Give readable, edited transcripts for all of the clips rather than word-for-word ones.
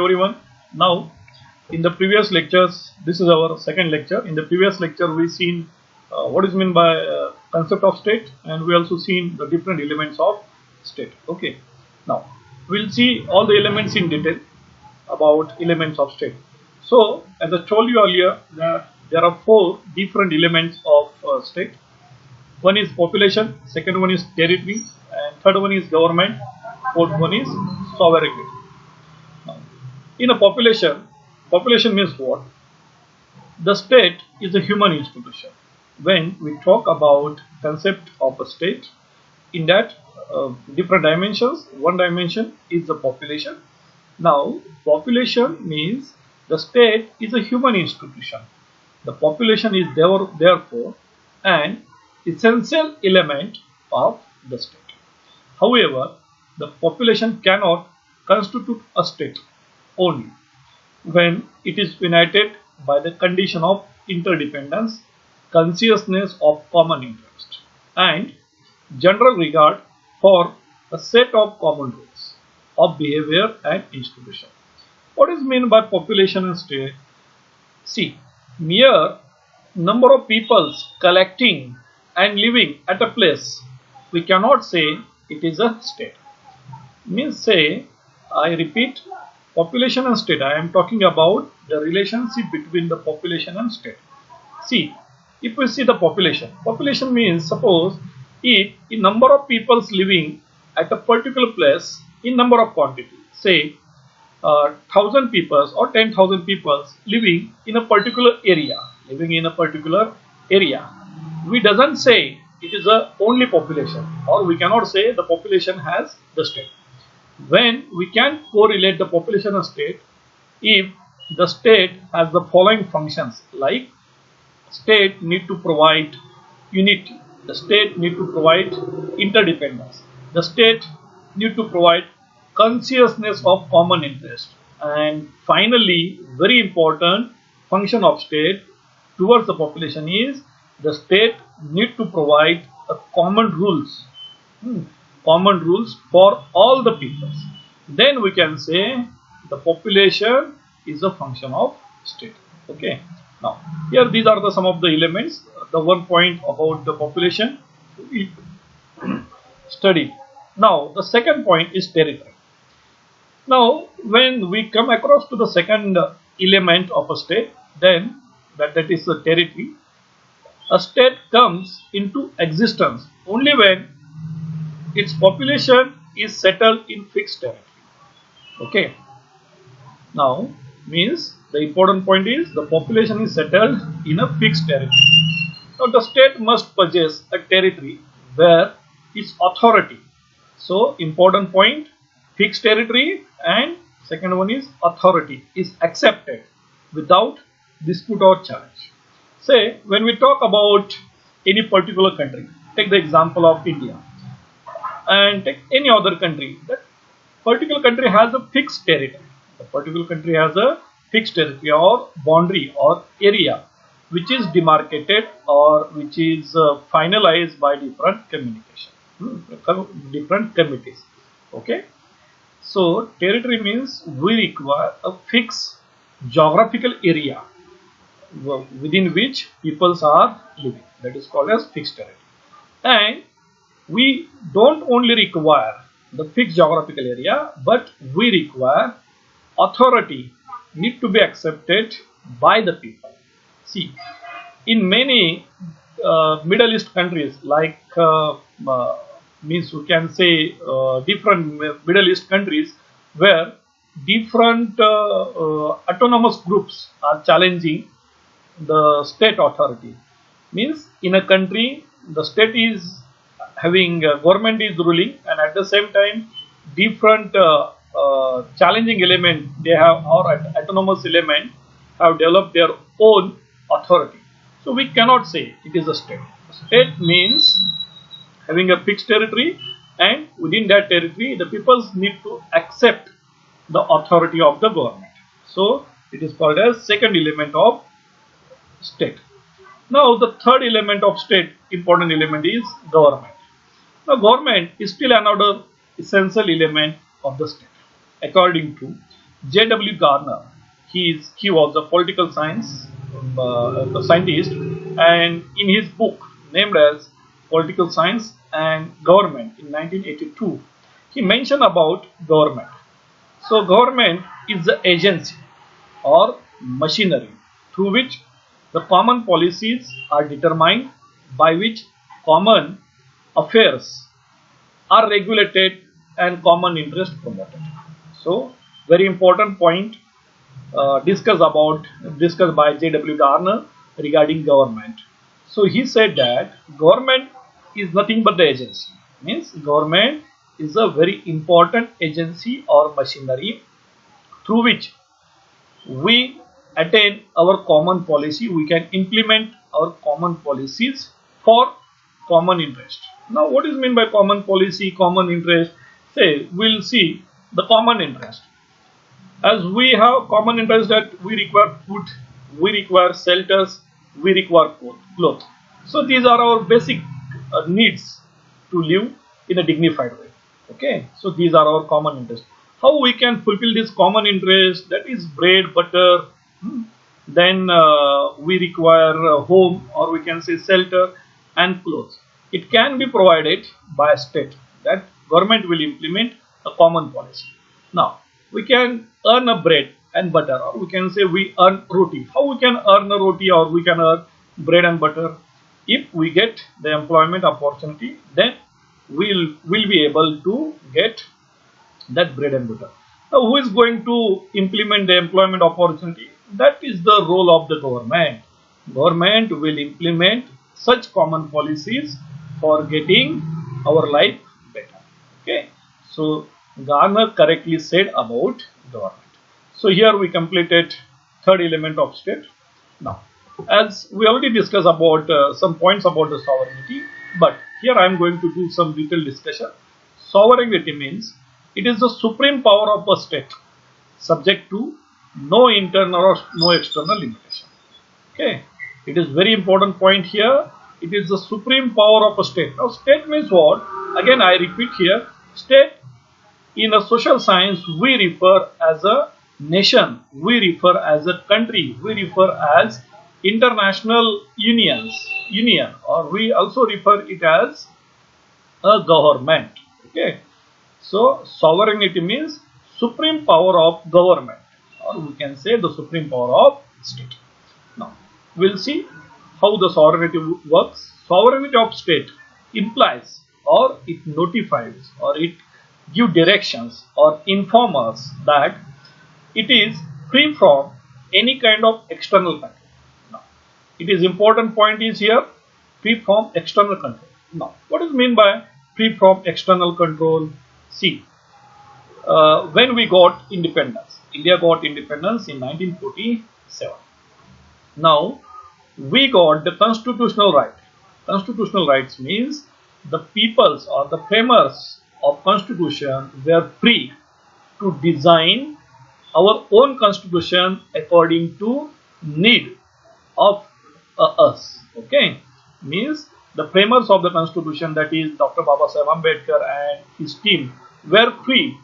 Everyone. Now, in the previous lectures, this is our second lecture. In the previous lecture, we seen what is meant by concept of state, and we also seen the different elements of state. Okay. Now, we'll see all the elements in detail about elements of state. So, as I told you earlier, there are four different elements of state. One is population, second one is territory, and third one is government, fourth one is sovereignty. In a population means what? The state is a human institution. When we talk about concept of a state, in that different dimensions, one dimension is the population. Now, population means the state is a human institution. The population is therefore an essential element of the state. However, the population cannot constitute a state only when it is united by the condition of interdependence, consciousness of common interest, and general regard for a set of common rules of behavior and institution. What is meant by population and state? See, mere number of peoples collecting and living at a place, we cannot say it is a state. Means say, I repeat, population and state. I am talking about the relationship between the population and state. See, if we see the population means suppose if a number of peoples living at a particular place in number of quantity, say 1,000 people or 10,000 people living in a particular area, we doesn't say it is a only population, or we cannot say the population has the state. When we can correlate the population and state if the state has the following functions, like state need to provide unity, the state need to provide interdependence, the state need to provide consciousness of common interest, and finally very important function of state towards the population is the state need to provide a common rules for all the peoples. Then we can say the population is a function of state. Okay. Now here these are some of the elements. The one point about the population we study. Now the second point is territory. Now when we come across to the second element of a state, then that is the territory. A state comes into existence only when its population is settled in fixed territory. Okay. Now means the important point is the population is settled in a fixed territory. Now the state must possess a territory where its authority. So important point, fixed territory, and second one is authority is accepted without dispute or challenge. Say when we talk about any particular country, take the example of India, and take any other country, that particular country has a fixed territory. The particular country has a fixed territory or boundary or area which is demarcated or which is finalized by different different committees. Okay. So territory means we require a fixed geographical area within which peoples are living. That is called as fixed territory. And we don't only require the fixed geographical area, but we require authority need to be accepted by the people. See, in many Middle East countries, like means we can say different Middle East countries where different autonomous groups are challenging the state authority. Means in a country the state is having government is ruling, and at the same time different challenging element they have, or autonomous element have developed their own authority. So we cannot say it is a state. State means having a fixed territory, and within that territory the peoples need to accept the authority of the government. So it is called as second element of state. Now the third element of state, important element, is government. Now government is still another essential element of the state. According to J.W. Garner. He was a political science scientist, and in his book named as Political Science and Government in 1982, he mentioned about government. So government is the agency or machinery through which the common policies are determined, by which common affairs are regulated and common interest promoted. So very important point discussed by J.W. Garner regarding government. So he said that government is nothing but the agency. Means government is a very important agency or machinery through which we attain our common policy. We can implement our common policies for common interest. Now, what is meant by common policy, common interest? Say, we'll see the common interest. As we have common interest that we require food, we require shelters, we require clothes. So these are our basic needs to live in a dignified way. Okay, so these are our common interests. How we can fulfill this common interest, that is bread, butter, then we require a home, or we can say shelter and clothes. It can be provided by a state, that government will implement a common policy. Now we can earn a bread and butter, or we can say we earn roti. How we can earn a roti or we can earn bread and butter? If we get the employment opportunity, then we'll be able to get that bread and butter. Now, who is going to implement the employment opportunity? That is the role of the government. Government will implement such common policies for getting our life better. Okay. So Garner correctly said about government. So here we completed third element of state. Now, as we already discussed about some points about the sovereignty, but here I am going to do some detailed discussion. Sovereignty means it is the supreme power of a state, subject to no internal or no external limitation. Okay, it is very important point here. It is the supreme power of a state. Now, state means what? Again, I repeat here. State in a social science we refer as a nation, we refer as a country, we refer as international union, or we also refer it as a government. Okay, so sovereignty means supreme power of government, or we can say the supreme power of state. Now we'll see how the sovereignty works. Sovereignty of state implies, or it notifies, or it give directions or inform us that it is free from any kind of external control. Now, it is important point is here, free from external control. Now, what is mean by free from external control? See, when we got independence, India got independence in 1947. Now, we got the constitutional right. Constitutional rights means the peoples or the framers of constitution were free to design our own constitution according to need of us. Okay, means the framers of the constitution, that is Dr. Babasaheb Ambedkar and his team, were free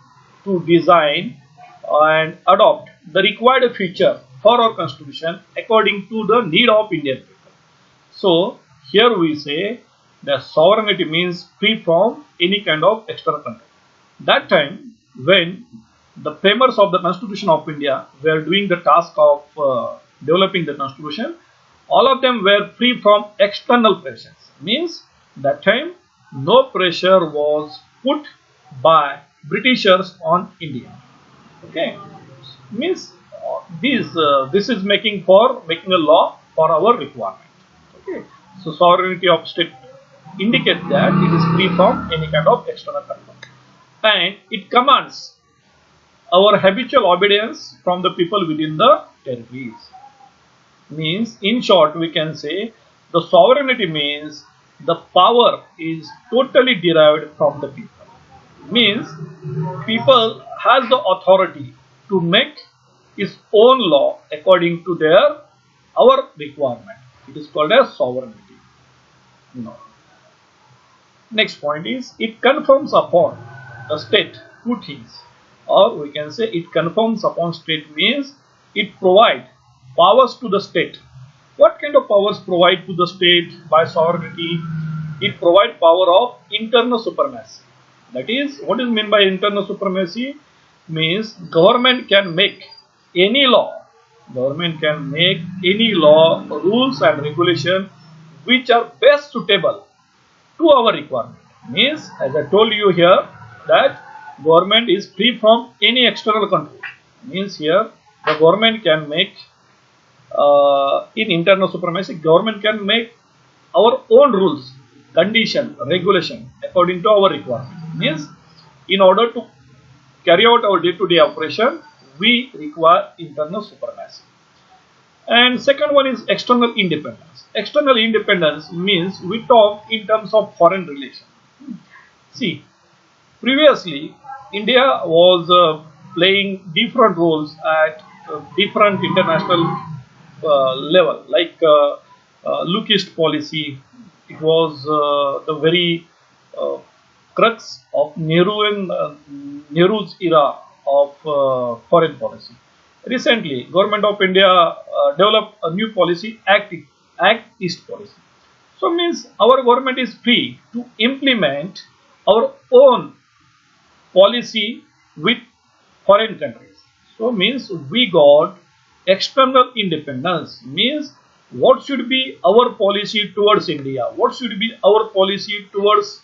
to design and adopt the required feature for our constitution according to the need of Indian people. So here we say that sovereignty means free from any kind of external control. That time when the framers of the Constitution of India were doing the task of developing the Constitution, all of them were free from external pressures. Means that time no pressure was put by Britishers on India. Okay, means this is making a law for our requirement. Okay, so sovereignty of state indicates that it is free from any kind of external control, and it commands our habitual obedience from the people within the territories. Means, in short, we can say the sovereignty means the power is totally derived from the people. Means people has the authority to make its own law according to our requirement. It is called as sovereignty. No. Next point is, it confirms upon the state two things. or we can say it confirms upon state means it provides powers to the state. What kind of powers provide to the state by sovereignty? It provides power of internal supremacy. That is, what is meant by internal supremacy? Means government can make any law. Government can make any law, rules and regulation which are best suitable to our requirement. Means, as I told you here, that government is free from any external control. Means here the government can make in internal supremacy, government can make our own rules, condition, regulation according to our requirement. Means in order to carry out our day-to-day operation, we require internal supremacy. And second one is external independence. External independence means we talk in terms of foreign relations. See, previously India was playing different roles at different international level, like look east policy. It was the very crux of Nehru's era of foreign policy. Recently, Government of India developed a new policy, Act East policy. So means our government is free to implement our own policy with foreign countries. So means we got external independence. Means what should be our policy towards India? What should be our policy towards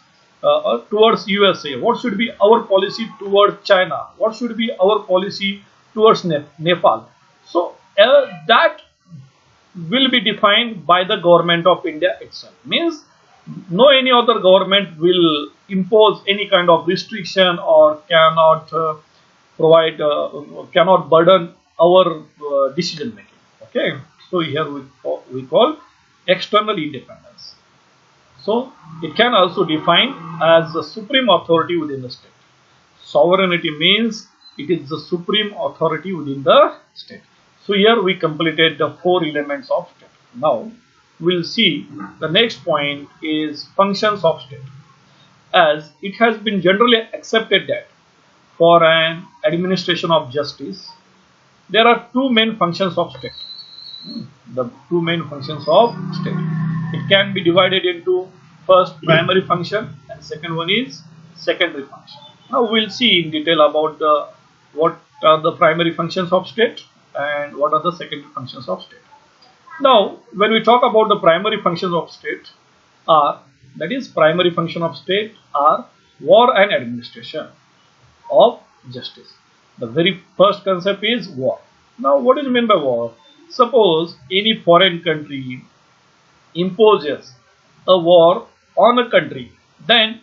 USA? What should be our policy towards China? What should be our policy towards Nepal? So that will be defined by the government of India itself. Means no any other government will impose any kind of restriction or cannot provide, cannot burden our decision making. Okay, so here we call external independence. So it can also define as the supreme authority within the state. Sovereignty means it is the supreme authority within the state. So here we completed the 4 elements of state. Now we'll see the next point is functions of state. As it has been generally accepted that for an administration of justice, there are 2 main functions of state. The 2 main functions of state. It can be divided into first primary function and second one is secondary function. Now we'll see in detail about what are the primary functions of state and what are the secondary functions of state. Now when we talk about the primary functions of state are, that is primary function of state are war and administration of justice. The very first concept is war. Now what is meant by war? Suppose any foreign country imposes a war on a country, then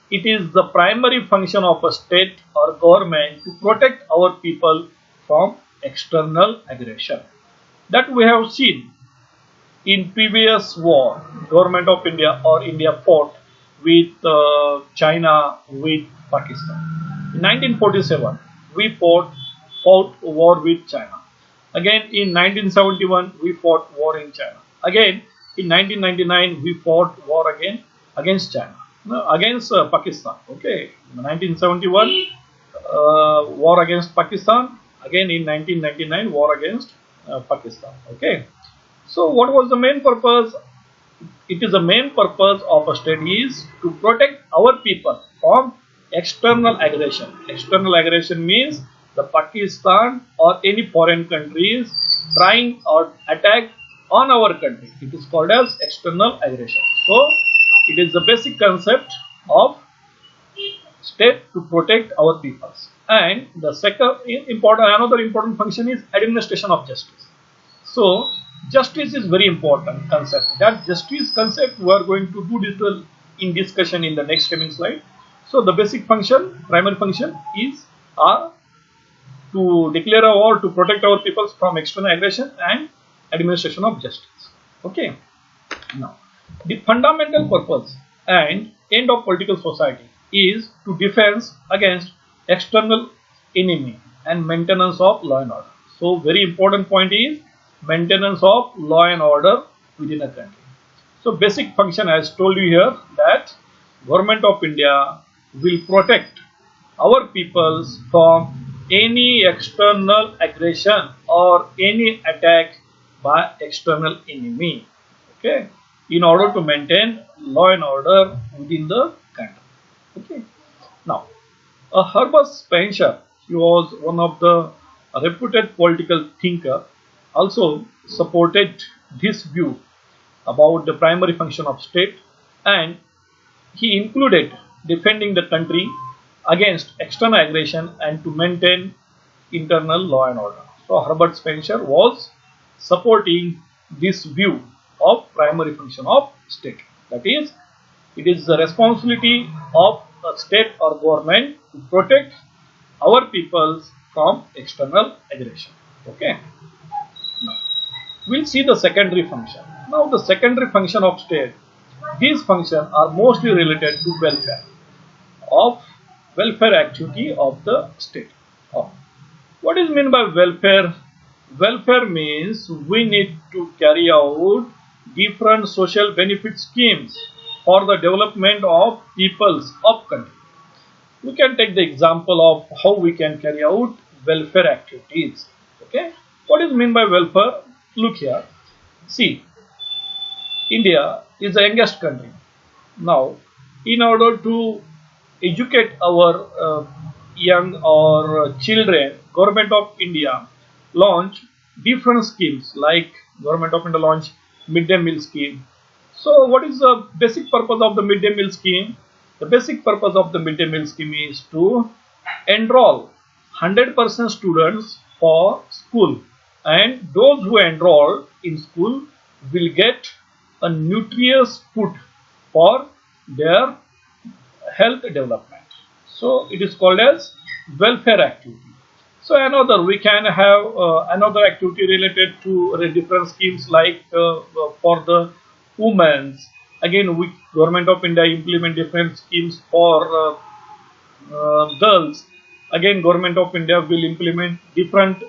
it is the primary function of a state or government to protect our people from external aggression. That we have seen in previous war, Government of India or India fought with China, with Pakistan. In 1947, we fought war with China. Again in 1971, we fought war in China. Again in 1999, we fought war again against China, against Pakistan. Okay, in 1971, war against Pakistan. Again in 1999, war against Pakistan. Okay, so what was the main purpose? It is the main purpose of a state is to protect our people from external aggression. External aggression means the Pakistan or any foreign countries trying or attack on our country. It is called as external aggression. So it is the basic concept of state to protect our peoples. And the second another important function is administration of justice. So justice is very important concept. That justice concept we are going to do detail in discussion in the next coming slide. So the basic function, primary function is to declare a war to protect our peoples from external aggression and administration of justice. Okay. Now the fundamental purpose and end of political society is to defense against external enemy and maintenance of law and order. So very important point is maintenance of law and order within a country. So basic function, as told you here, that Government of India will protect our peoples from any external aggression or any attack by external enemy. Okay, in order to maintain law and order within the country. Okay, now Herbert Spencer, he was one of the reputed political thinker, also supported this view about the primary function of state, and he included defending the country against external aggression and to maintain internal law and order. So Herbert Spencer was supporting this view of primary function of state. That is, it is the responsibility of the state or government to protect our peoples from external aggression. Okay. Now, we'll see the secondary function. Now, the secondary function of state, these functions are mostly related to of welfare activity of the state. Oh. What is meant by welfare? Welfare means we need to carry out different social benefit schemes for the development of peoples of country. We can take the example of how we can carry out welfare activities. Okay, what is meant by welfare? Look here. See, India is the youngest country. Now, in order to educate our young or children, Government of India launch different schemes like Government of India launch midday meal scheme. So, what is the basic purpose of the midday meal scheme? The basic purpose of the midday meal scheme is to enroll 100% students for school, and those who enroll in school will get a nutritious food for their health development. So it is called as welfare activity. So another, we can have another activity related to different schemes like for the women's. Again, we Government of India implement different schemes for girls. Again, Government of India will implement different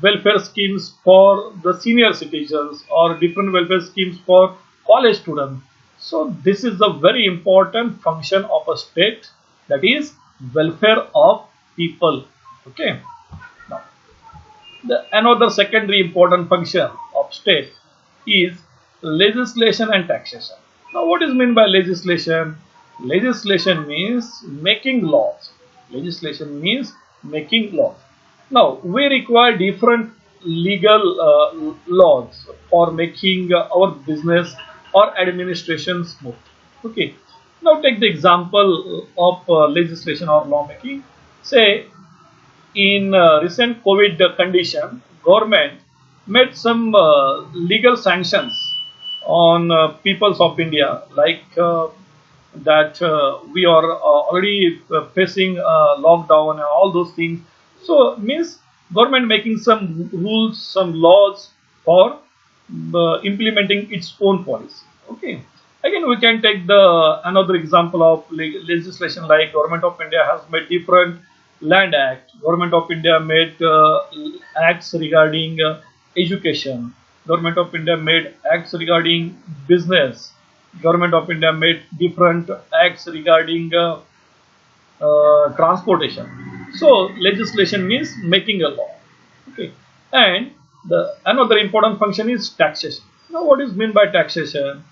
welfare schemes for the senior citizens or different welfare schemes for college students. So this is a very important function of a state, that is welfare of people. Okay. Now, another secondary important function of state is legislation and taxation. Now, what is meant by legislation? Legislation means making laws. Legislation means making laws. Now, we require different legal laws for making our business or administration smooth. Okay. Now, take the example of legislation or lawmaking. Say, in recent COVID condition, government made some legal sanctions on peoples of India, like that we are already facing lockdown and all those things. So means government making some rules, some laws for implementing its own policy. Okay. Again, we can take the another example of legislation like Government of India has made different Land Act. Government of India made acts regarding education. Government of India made acts regarding business. Government of India made different acts regarding transportation. So legislation means making a law. Okay, and the another important function is taxation. Now, what is meant by taxation?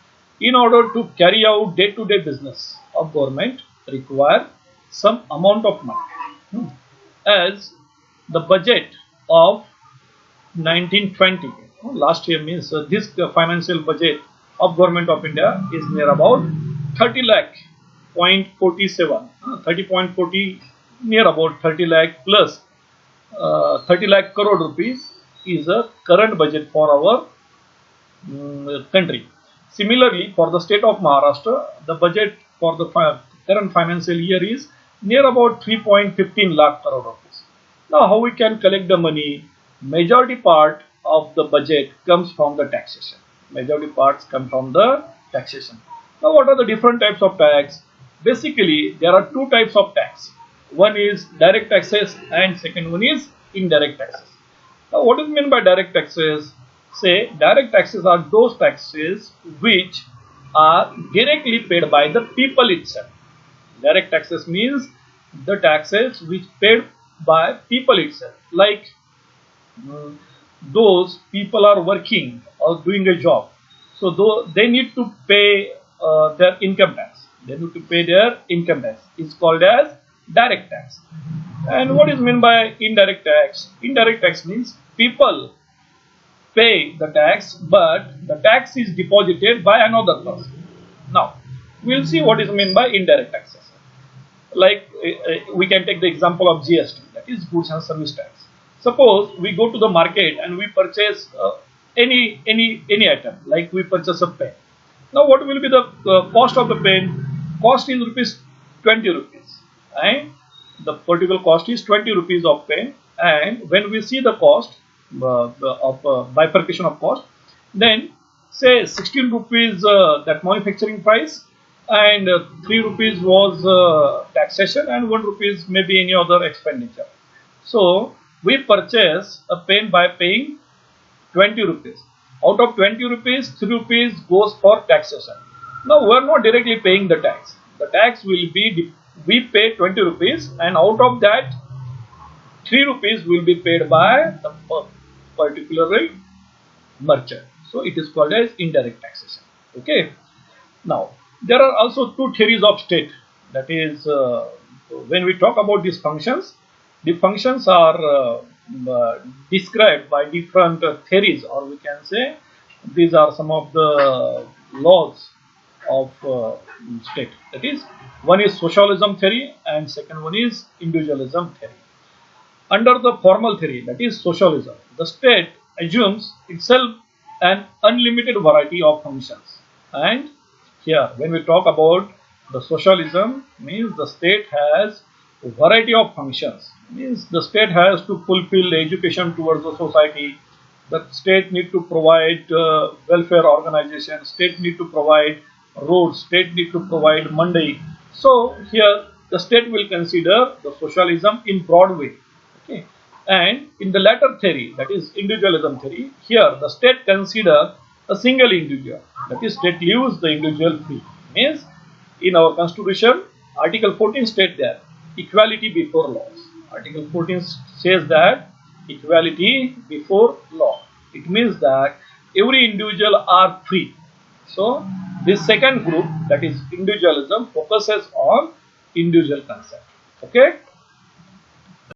In order to carry out day-to-day business of government, require some amount of money. As the budget of 1920, last year means this financial budget of Government of India is near about 30 lakh point 47, 30.40, near about 30 lakh plus 30 lakh crore rupees is a current budget for our country. Similarly, for the state of Maharashtra, the budget for the current financial year is near about 3.15 lakh crore rupees. Now, how we can collect the money? Majority part of the budget comes from the taxation. Majority parts come from the taxation. Now, what are the different types of tax? Basically, there are two types of tax. One is direct taxes and second one is indirect taxes. Now, what is meant by direct taxes? Say, direct taxes are those taxes which are directly paid by the people itself. Direct taxes means the taxes which paid by people itself, like those people are working or doing a job, so though they need to pay their income tax. They need to pay their income tax. It's called as direct tax. And what is meant by indirect tax? Indirect tax means people pay the tax, but the tax is deposited by another person. Now, we'll see what is meant by indirect taxes. Like we can take the example of GST, that is goods and service tax. Suppose we go to the market and we purchase any item, like we purchase a pen. Now, what will be the cost of the pen? Cost is rupees 20 rupees, and the particular cost is 20 rupees of pen. And when we see the cost of bifurcation of cost, then say 16 rupees that manufacturing price, and 3 rupees was taxation, and 1 rupees maybe any other expenditure. So we purchase a pen by paying 20 rupees. Out of 20 rupees, 3 rupees goes for taxation. Now we are not directly paying the tax. The tax will be, we pay 20 rupees, and out of that 3 rupees will be paid by the particular merchant. So it is called as indirect taxation. Okay. Now there are also two theories of state. That is, when we talk about these functions, the functions are described by different theories, or we can say these are some of the laws of state. That is, one is socialism theory and second one is individualism theory. Under the formal theory, that is socialism, the state assumes itself an unlimited variety of functions. And here, when we talk about the socialism, means the state has a variety of functions. Means the state has to fulfill education towards the society. The state need to provide welfare organization. State need to provide roads. State need to provide mandi. So here the state will consider the socialism in broad way. Okay. And in the latter theory, that is individualism theory, here the state consider a single individual. That is, state leaves the individual free. Means in our constitution, Article 14 states that equality before laws. Article 14 says that equality before law. It means that every individual are free. So this second group, that is individualism, focuses on individual concept. Okay.